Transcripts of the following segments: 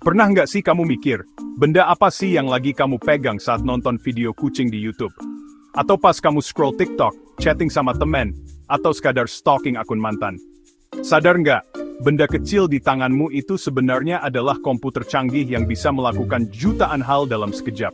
Pernah nggak sih kamu mikir, benda apa sih yang lagi kamu pegang saat nonton video kucing di YouTube? Atau pas kamu scroll TikTok, chatting sama temen, atau sekadar stalking akun mantan? Sadar nggak, benda kecil di tanganmu itu sebenarnya adalah komputer canggih yang bisa melakukan jutaan hal dalam sekejap.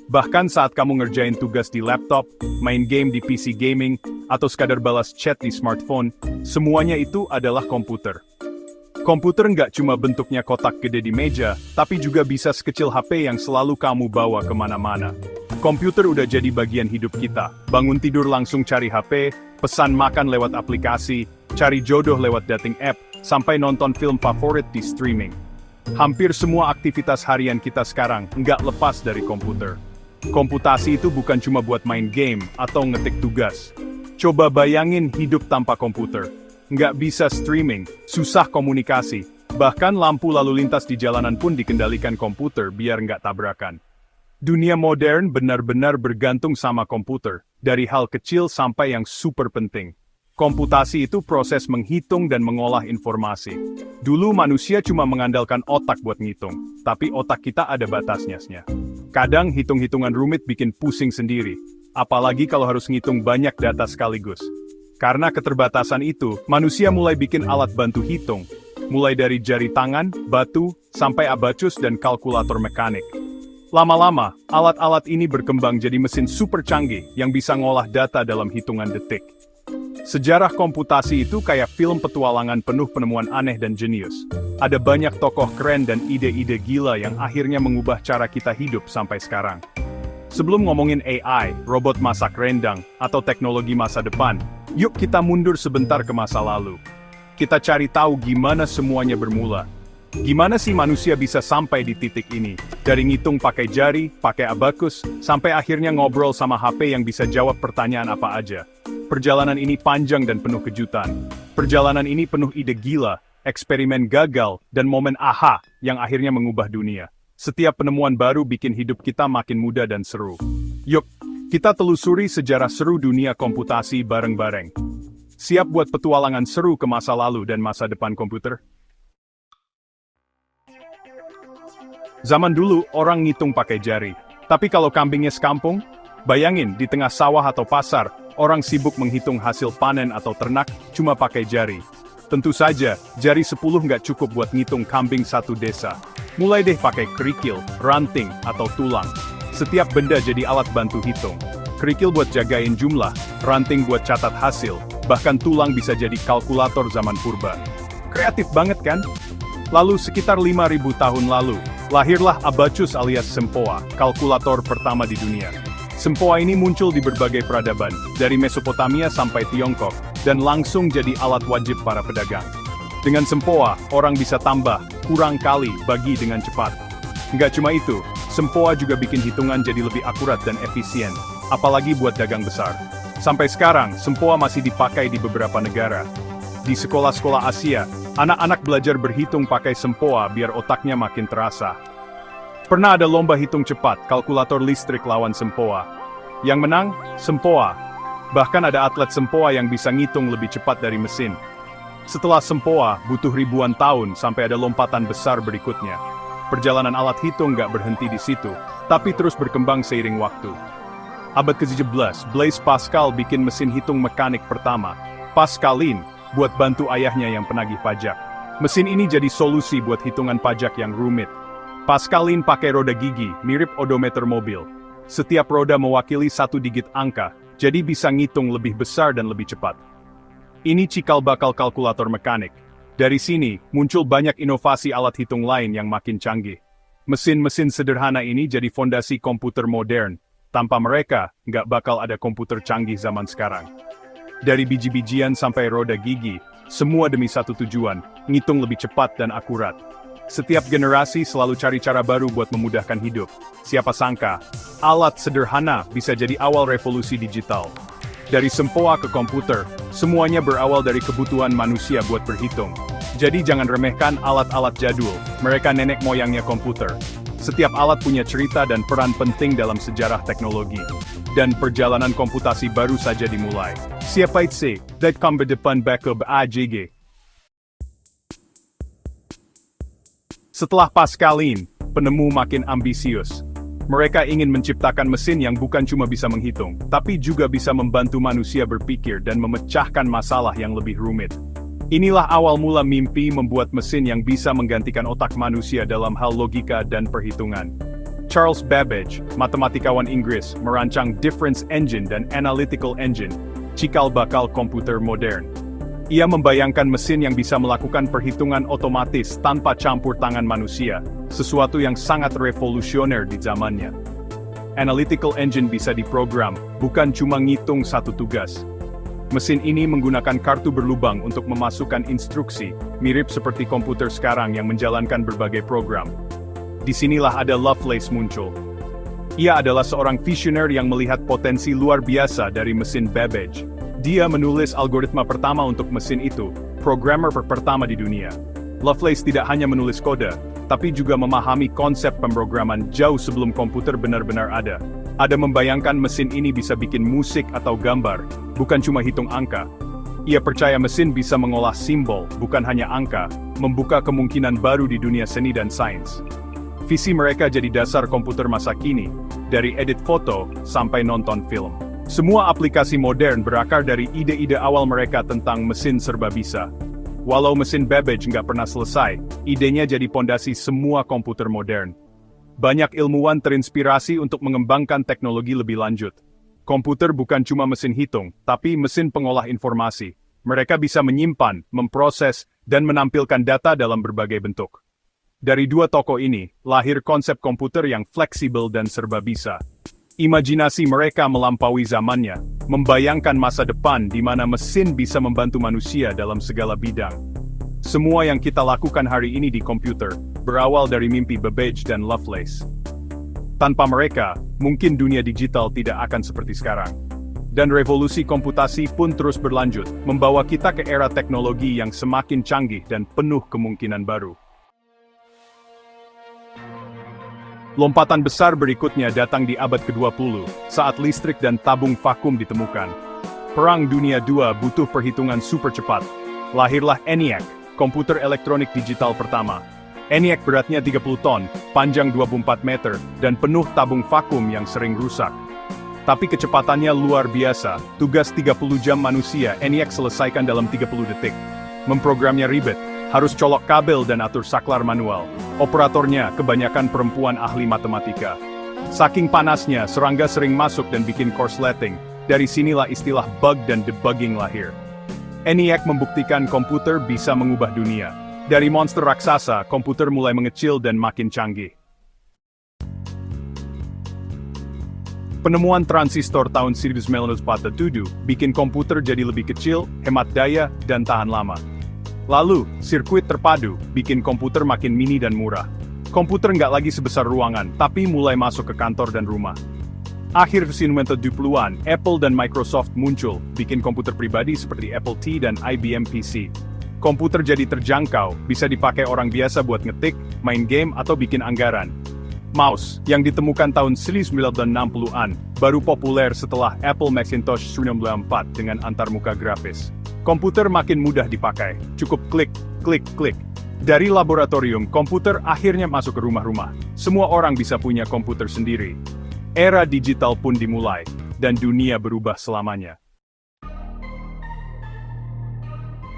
Bahkan saat kamu ngerjain tugas di laptop, main game di PC gaming, atau sekadar balas chat di smartphone, semuanya itu adalah komputer. Komputer nggak cuma bentuknya kotak gede di meja, tapi juga bisa sekecil HP yang selalu kamu bawa kemana-mana. Komputer udah jadi bagian hidup kita. Bangun tidur langsung cari HP, pesan makan lewat aplikasi, cari jodoh lewat dating app, sampai nonton film favorit di streaming. Hampir semua aktivitas harian kita sekarang nggak lepas dari komputer. Komputasi itu bukan cuma buat main game atau ngetik tugas. Coba bayangin hidup tanpa komputer. Nggak bisa streaming, susah komunikasi, bahkan lampu lalu lintas di jalanan pun dikendalikan komputer biar nggak tabrakan. Dunia modern benar-benar bergantung sama komputer, dari hal kecil sampai yang super penting. Komputasi itu proses menghitung dan mengolah informasi. Dulu manusia cuma mengandalkan otak buat ngitung, tapi otak kita ada batasnya. Kadang hitung-hitungan rumit bikin pusing sendiri, apalagi kalau harus ngitung banyak data sekaligus. Karena keterbatasan itu, manusia mulai bikin alat bantu hitung, mulai dari jari tangan, batu, sampai abacus dan kalkulator mekanik. Lama-lama, alat-alat ini berkembang jadi mesin super canggih yang bisa ngolah data dalam hitungan detik. Sejarah komputasi itu kayak film petualangan penuh penemuan aneh dan jenius. Ada banyak tokoh keren dan ide-ide gila yang akhirnya mengubah cara kita hidup sampai sekarang. Sebelum ngomongin AI, robot masak rendang, atau teknologi masa depan, yuk kita mundur sebentar ke masa lalu. Kita cari tahu gimana semuanya bermula. Gimana sih manusia bisa sampai di titik ini? Dari ngitung pakai jari, pakai abakus, sampai akhirnya ngobrol sama HP yang bisa jawab pertanyaan apa aja. Perjalanan ini panjang dan penuh kejutan. Perjalanan ini penuh ide gila, eksperimen gagal, dan momen aha yang akhirnya mengubah dunia. Setiap penemuan baru bikin hidup kita makin mudah dan seru. Yuk, kita telusuri sejarah seru dunia komputasi bareng-bareng. Siap buat petualangan seru ke masa lalu dan masa depan komputer? Zaman dulu, orang ngitung pakai jari. Tapi kalau kambingnya sekampung, bayangin di tengah sawah atau pasar, orang sibuk menghitung hasil panen atau ternak cuma pakai jari. Tentu saja, jari 10 nggak cukup buat ngitung kambing satu desa. Mulai deh pakai kerikil, ranting, atau tulang. Setiap benda jadi alat bantu hitung. Kerikil buat jagain jumlah, ranting buat catat hasil, bahkan tulang bisa jadi kalkulator zaman purba. Kreatif banget kan? Lalu sekitar 5.000 tahun lalu, lahirlah abacus alias sempoa, kalkulator pertama di dunia. Sempoa ini muncul di berbagai peradaban, dari Mesopotamia sampai Tiongkok, dan langsung jadi alat wajib para pedagang. Dengan sempoa, orang bisa tambah, kurang kali, bagi dengan cepat. Nggak cuma itu, sempoa juga bikin hitungan jadi lebih akurat dan efisien, apalagi buat dagang besar. Sampai sekarang, sempoa masih dipakai di beberapa negara. Di sekolah-sekolah Asia, anak-anak belajar berhitung pakai sempoa biar otaknya makin terasa. Pernah ada lomba hitung cepat, kalkulator listrik lawan sempoa. Yang menang, sempoa. Bahkan ada atlet sempoa yang bisa ngitung lebih cepat dari mesin. Setelah sempoa, butuh ribuan tahun sampai ada lompatan besar berikutnya. Perjalanan alat hitung nggak berhenti di situ, tapi terus berkembang seiring waktu. Abad ke-17, Blaise Pascal bikin mesin hitung mekanik pertama, Pascaline, buat bantu ayahnya yang penagih pajak. Mesin ini jadi solusi buat hitungan pajak yang rumit. Pascaline pakai roda gigi, mirip odometer mobil. Setiap roda mewakili satu digit angka, jadi bisa ngitung lebih besar dan lebih cepat. Ini cikal bakal kalkulator mekanik. Dari sini, muncul banyak inovasi alat hitung lain yang makin canggih. Mesin-mesin sederhana ini jadi fondasi komputer modern. Tanpa mereka, nggak bakal ada komputer canggih zaman sekarang. Dari biji-bijian sampai roda gigi, semua demi satu tujuan, ngitung lebih cepat dan akurat. Setiap generasi selalu cari cara baru buat memudahkan hidup. Siapa sangka, alat sederhana bisa jadi awal revolusi digital. Dari sempoa ke komputer, semuanya berawal dari kebutuhan manusia buat berhitung. Jadi jangan remehkan alat-alat jadul, mereka nenek moyangnya komputer. Setiap alat punya cerita dan peran penting dalam sejarah teknologi. Dan perjalanan komputasi baru saja dimulai. Siapa itu? Datang ke depan backup AJG. Setelah Pascaline, penemu makin ambisius. Mereka ingin menciptakan mesin yang bukan cuma bisa menghitung, tapi juga bisa membantu manusia berpikir dan memecahkan masalah yang lebih rumit. Inilah awal mula mimpi membuat mesin yang bisa menggantikan otak manusia dalam hal logika dan perhitungan. Charles Babbage, matematikawan Inggris, merancang difference engine dan analytical engine, cikal bakal komputer modern. Ia membayangkan mesin yang bisa melakukan perhitungan otomatis tanpa campur tangan manusia, sesuatu yang sangat revolusioner di zamannya. Analytical engine bisa diprogram, bukan cuma ngitung satu tugas. Mesin ini menggunakan kartu berlubang untuk memasukkan instruksi, mirip seperti komputer sekarang yang menjalankan berbagai program. Disinilah ada Lovelace muncul. Ia adalah seorang visioner yang melihat potensi luar biasa dari mesin Babbage. Dia menulis algoritma pertama untuk mesin itu, programmer pertama di dunia. Lovelace tidak hanya menulis kode, tapi juga memahami konsep pemrograman jauh sebelum komputer benar-benar ada. Ada membayangkan mesin ini bisa bikin musik atau gambar, bukan cuma hitung angka. Ia percaya mesin bisa mengolah simbol, bukan hanya angka, membuka kemungkinan baru di dunia seni dan sains. Visi mereka jadi dasar komputer masa kini, dari edit foto sampai nonton film. Semua aplikasi modern berakar dari ide-ide awal mereka tentang mesin serba bisa. Walau mesin Babbage nggak pernah selesai, idenya jadi pondasi semua komputer modern. Banyak ilmuwan terinspirasi untuk mengembangkan teknologi lebih lanjut. Komputer bukan cuma mesin hitung, tapi mesin pengolah informasi. Mereka bisa menyimpan, memproses, dan menampilkan data dalam berbagai bentuk. Dari dua tokoh ini, lahir konsep komputer yang fleksibel dan serba bisa. Imajinasi mereka melampaui zamannya, membayangkan masa depan di mana mesin bisa membantu manusia dalam segala bidang. Semua yang kita lakukan hari ini di komputer, berawal dari mimpi Babbage dan Lovelace. Tanpa mereka, mungkin dunia digital tidak akan seperti sekarang. Dan revolusi komputasi pun terus berlanjut, membawa kita ke era teknologi yang semakin canggih dan penuh kemungkinan baru. Lompatan besar berikutnya datang di abad ke-20, saat listrik dan tabung vakum ditemukan. Perang Dunia II butuh perhitungan super cepat. Lahirlah ENIAC, komputer elektronik digital pertama. ENIAC beratnya 30 ton, panjang 24 meter, dan penuh tabung vakum yang sering rusak. Tapi kecepatannya luar biasa, tugas 30 jam manusia ENIAC selesaikan dalam 30 detik. Memprogramnya ribet, harus colok kabel dan atur saklar manual. Operatornya kebanyakan perempuan ahli matematika. Saking panasnya, serangga sering masuk dan bikin korsleting. Dari sinilah istilah bug dan debugging lahir. ENIAC membuktikan komputer bisa mengubah dunia. Dari monster raksasa, komputer mulai mengecil dan makin canggih. Penemuan transistor tahun 1947 bikin komputer jadi lebih kecil, hemat daya, dan tahan lama. Lalu, sirkuit terpadu bikin komputer makin mini dan murah. Komputer nggak lagi sebesar ruangan, tapi mulai masuk ke kantor dan rumah. Akhir 1970-an, Apple dan Microsoft muncul, bikin komputer pribadi seperti Apple II dan IBM PC. Komputer jadi terjangkau, bisa dipakai orang biasa buat ngetik, main game, atau bikin anggaran. Mouse, yang ditemukan tahun 1960-an, baru populer setelah Apple Macintosh 1994 dengan antarmuka grafis. Komputer makin mudah dipakai, cukup klik, klik, klik. Dari laboratorium, komputer akhirnya masuk ke rumah-rumah. Semua orang bisa punya komputer sendiri. Era digital pun dimulai, dan dunia berubah selamanya.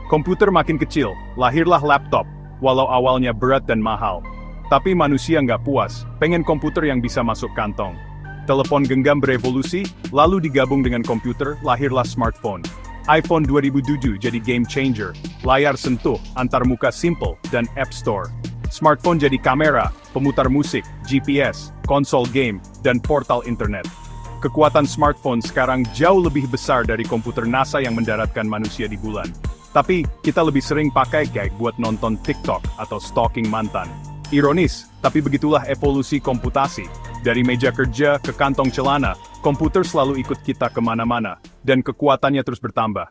Komputer makin kecil, lahirlah laptop, walau awalnya berat dan mahal. Tapi manusia nggak puas, pengen komputer yang bisa masuk kantong. Telepon genggam berevolusi, lalu digabung dengan komputer, lahirlah smartphone. iPhone 2007 jadi game changer, layar sentuh, antarmuka simple, dan App Store. Smartphone jadi kamera, pemutar musik, GPS, konsol game, dan portal internet. Kekuatan smartphone sekarang jauh lebih besar dari komputer NASA yang mendaratkan manusia di bulan. Tapi, kita lebih sering pakai kayak buat nonton TikTok atau stalking mantan. Ironis, tapi begitulah evolusi komputasi. Dari meja kerja ke kantong celana, komputer selalu ikut kita kemana-mana, dan kekuatannya terus bertambah.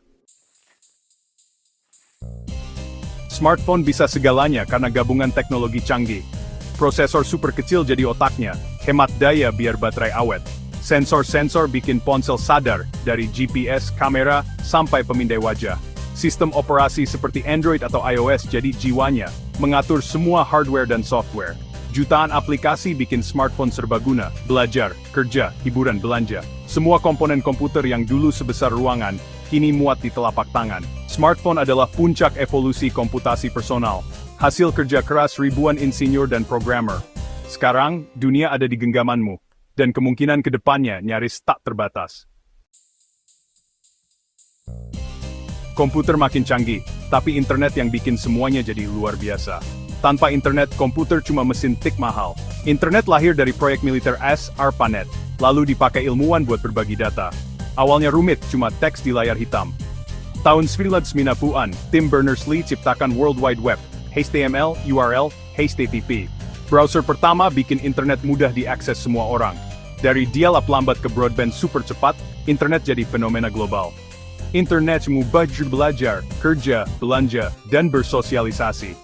Smartphone bisa segalanya karena gabungan teknologi canggih. Prosesor super kecil jadi otaknya, hemat daya biar baterai awet. Sensor-sensor bikin ponsel sadar, dari GPS, kamera, sampai pemindai wajah. Sistem operasi seperti Android atau iOS jadi jiwanya, mengatur semua hardware dan software. Jutaan aplikasi bikin smartphone serbaguna, belajar, kerja, hiburan, belanja. Semua komponen komputer yang dulu sebesar ruangan, kini muat di telapak tangan. Smartphone adalah puncak evolusi komputasi personal. Hasil kerja keras ribuan insinyur dan programmer. Sekarang, dunia ada di genggamanmu. Dan kemungkinan ke depannya nyaris tak terbatas. Komputer makin canggih, tapi internet yang bikin semuanya jadi luar biasa. Tanpa internet, komputer cuma mesin tik mahal. Internet lahir dari proyek militer ARPANET, lalu dipakai ilmuwan buat berbagi data. Awalnya rumit, cuma teks di layar hitam. Tahun 1990-an, Tim Berners-Lee ciptakan World Wide Web, HTML, URL, HTTP. Browser pertama bikin internet mudah diakses semua orang. Dari dial-up lambat ke broadband super cepat, internet jadi fenomena global. Internet mengubah belajar, kerja, belanja, dan bersosialisasi.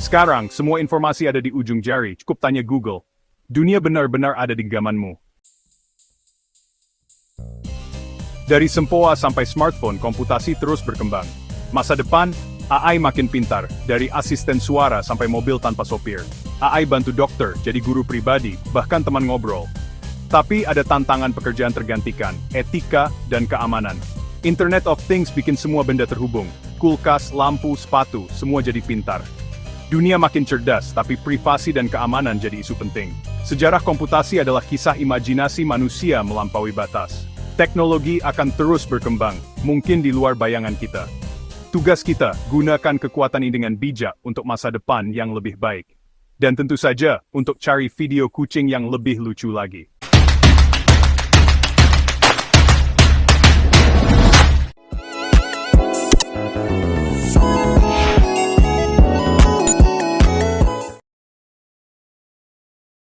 Sekarang, semua informasi ada di ujung jari, cukup tanya Google. Dunia benar-benar ada di genggamanmu. Dari sempoa sampai smartphone, komputasi terus berkembang. Masa depan, AI makin pintar, dari asisten suara sampai mobil tanpa sopir. AI bantu dokter, jadi guru pribadi, bahkan teman ngobrol. Tapi ada tantangan pekerjaan tergantikan, etika, dan keamanan. Internet of Things bikin semua benda terhubung. Kulkas, lampu, sepatu, semua jadi pintar. Dunia makin cerdas, tapi privasi dan keamanan jadi isu penting. Sejarah komputasi adalah kisah imajinasi manusia melampaui batas. Teknologi akan terus berkembang, mungkin di luar bayangan kita. Tugas kita, gunakan kekuatan ini dengan bijak untuk masa depan yang lebih baik. Dan tentu saja, untuk cari video kucing yang lebih lucu lagi.